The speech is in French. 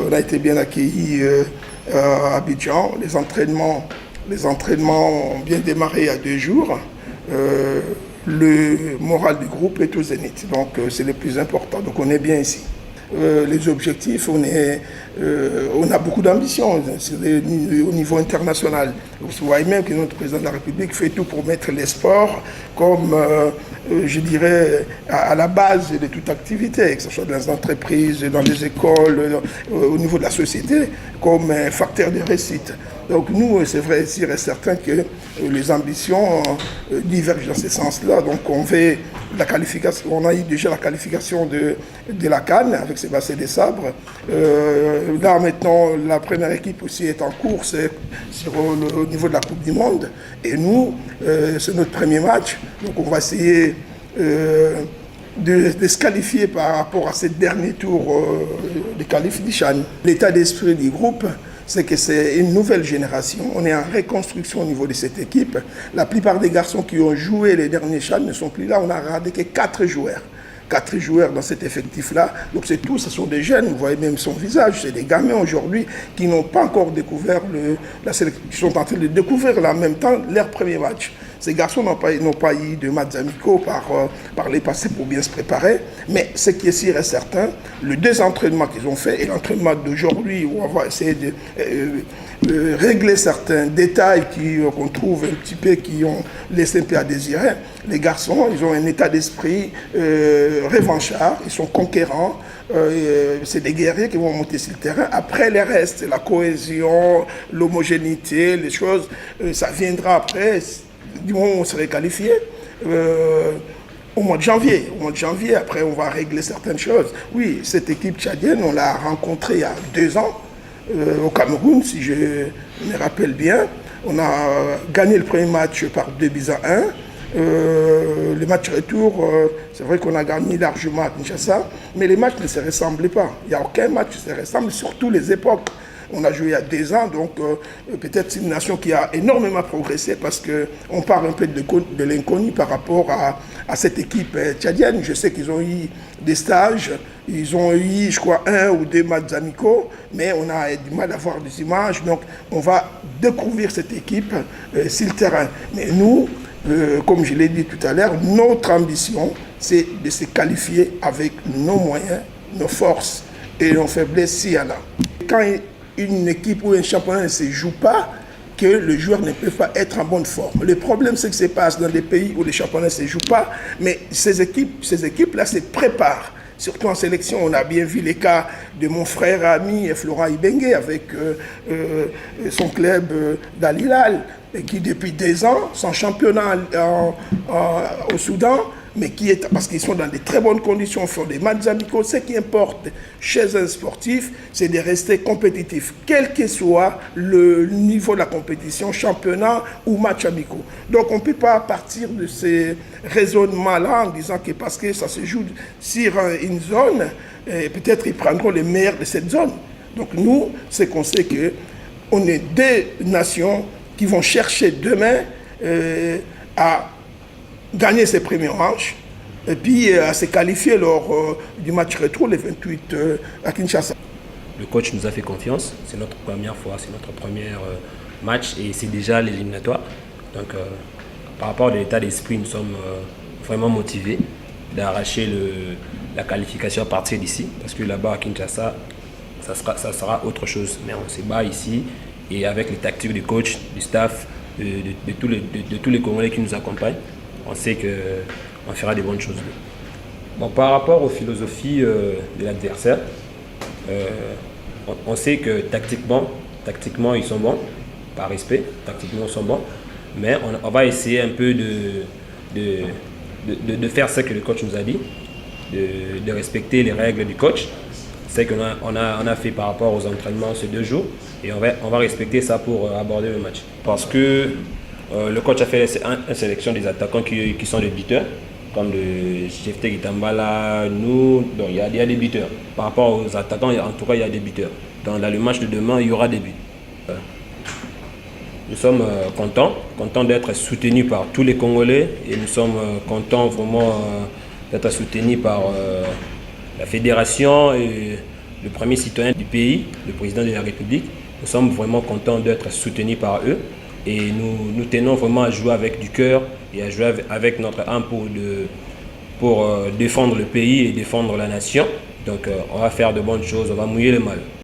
On a été bien accueillis à Abidjan. Les entraînements ont bien démarré il y a 2 jours. Le moral du groupe est au zénith, donc c'est le plus important. Donc on est bien ici. Les objectifs, on a beaucoup d'ambition au niveau international. Vous voyez même que notre président de la République fait tout pour mettre les sports comme, je dirais, à la base de toute activité, que ce soit dans les entreprises, dans les écoles, au niveau de la société, comme un facteur de réussite. Donc nous, c'est vrai, sûr et certain que les ambitions divergent dans ce sens-là. Donc on fait la qualification, on a eu déjà la qualification de la CAN avec Sébastien Desabre. Là maintenant, la première équipe aussi est en course au niveau de la Coupe du Monde. Et nous, c'est notre premier match. Donc on va essayer de se qualifier par rapport à ce dernier tour de qualif du CHAN. L'état d'esprit du groupe, c'est que c'est une nouvelle génération. On est en reconstruction au niveau de cette équipe. La plupart des garçons qui ont joué les derniers CHAN ne sont plus là. On a gardé que 4 joueurs. 4 joueurs dans cet effectif-là. Donc c'est tout, ce sont des jeunes, vous voyez même son visage. C'est des gamins aujourd'hui qui n'ont pas encore découvert la sélection, qui sont en train de découvrir là, en même temps leur premier match. Ces garçons n'ont pas eu de matchs amicaux par les passés pour bien se préparer. Mais ce qui est sûr et certain, les 2 entraînements qu'ils ont fait et l'entraînement d'aujourd'hui où on va essayer de régler certains détails qu'on trouve un petit peu qui ont laissé un peu à désirer. Les garçons, ils ont un état d'esprit revanchard, ils sont conquérants. C'est des guerriers qui vont monter sur le terrain. Après, les restes, la cohésion, l'homogénéité, les choses, ça viendra après. Du moment où on serait qualifié, au mois de janvier. Au mois de janvier, après, on va régler certaines choses. Oui, cette équipe tchadienne, on l'a rencontrée il y a 2 ans au Cameroun, si je me rappelle bien. On a gagné le premier match par 2-1. Le match retour, c'est vrai qu'on a gagné largement à Kinshasa, mais les matchs ne se ressemblaient pas. Il n'y a aucun match qui se ressemble, surtout les époques. On a joué il y a 2 ans, donc peut-être c'est une nation qui a énormément progressé parce qu'on part un peu de l'inconnu par rapport à cette équipe tchadienne. Je sais qu'ils ont eu des stages, ils ont eu, je crois, 1 ou 2 matchs amicaux, mais on a du mal à voir des images, donc on va découvrir cette équipe sur le terrain. Mais nous, comme je l'ai dit tout à l'heure, notre ambition, c'est de se qualifier avec nos moyens, nos forces et nos faiblesses s'il y en a. Quand une équipe ou un championnat ne se joue pas, que le joueur ne peut pas être en bonne forme. Le problème, c'est que ça se passe dans des pays où les championnats ne se jouent pas, mais ces équipes-là se préparent. Surtout en sélection, on a bien vu les cas de mon frère ami Florent Ibenge avec son club d'Al Hilal, qui depuis 2 ans, sont championnat au Soudan, mais qui est, parce qu'ils sont dans de très bonnes conditions, font des matchs amicaux. Ce qui importe chez un sportif, c'est de rester compétitif, quel que soit le niveau de la compétition, championnat ou match amicaux. Donc on ne peut pas partir de ces raisonnements-là en disant que parce que ça se joue sur une zone, peut-être ils prendront les meilleurs de cette zone. Donc nous, c'est qu'on sait qu'on est 2 nations qui vont chercher demain à gagner ses premiers matchs et puis à se qualifier lors du match retour le 28 à Kinshasa. Le coach nous a fait confiance, c'est notre première fois, c'est notre premier match et c'est déjà l'éliminatoire. Donc par rapport à l'état d'esprit, nous sommes vraiment motivés d'arracher la qualification à partir d'ici parce que là-bas à Kinshasa, ça sera autre chose. Mais on se bat ici et avec les tactiques du coach, du staff, de tous les Congolais qui nous accompagnent, on sait qu'on fera des bonnes choses. Bon, par rapport aux philosophies de l'adversaire, on sait que tactiquement ils sont bons, par respect, tactiquement ils sont bons, mais on va essayer un peu de faire ce que le coach nous a dit, de respecter les règles du coach. C'est qu'on a fait par rapport aux entraînements ces 2 jours et on va respecter ça pour aborder le match. Parce que le coach a fait une sélection des attaquants qui sont des buteurs, comme le Jefté Gitambala, nous, donc il y a des buteurs. Par rapport aux attaquants, en tout cas, il y a des buteurs. Dans le match de demain, il y aura des buts. Nous sommes contents d'être soutenus par tous les Congolais et nous sommes contents vraiment d'être soutenus par la fédération et le premier citoyen du pays, le président de la République. Nous sommes vraiment contents d'être soutenus par eux et nous tenons vraiment à jouer avec du cœur et à jouer avec notre âme pour défendre le pays et défendre la nation. Donc on va faire de bonnes choses, on va mouiller le maillot.